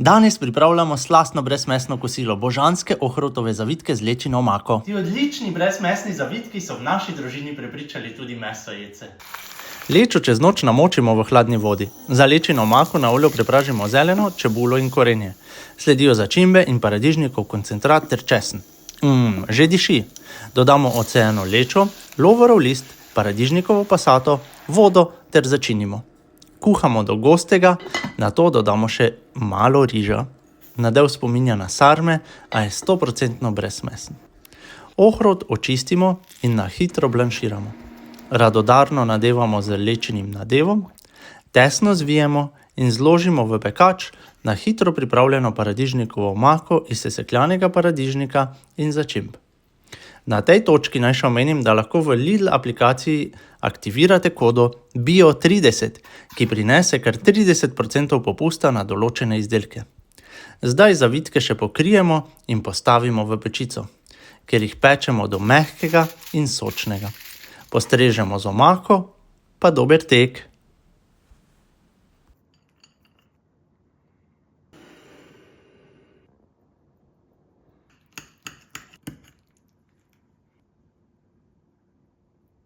Danes pripravljamo slastno brezmesno kosilo, božanske ohrovtove zavitke z lečino omako. Ti odlični brezmesni zavitki so v naši družini prepričali tudi mesojedce. Lečo čez noč namočimo v hladni vodi. Za lečino omako na olju prepražimo zeleno, čebulo in korenje. Sledijo začimbe in paradižnikov koncentrat ter česen. Že diši. Dodamo ocejano lečo, lovorov list, paradižnikovo pasato, vodo ter začinimo. Kuhamo do gostega, nato dodamo še malo riža. Nadev spominja na sarme, a je 100% brezmesen. Ohrovt očistimo in na hitro blanširamo. Radodarno nadevamo z lečinim nadevom, tesno zvijemo in zložimo v pekač na hitro pripravljeno paradižnikovo omako iz sesekljanega paradižnika in začimb. Na tej točki naj še omenim, da lahko v Lidl aplikaciji aktivirate kodo BIO30, ki prinese kar 30% popusta na določene izdelke. Zdaj zavitke še pokrijemo in postavimo v pečico, ker jih pečemo do mehkega in sočnega. Postrežemo z omako, pa dober tek!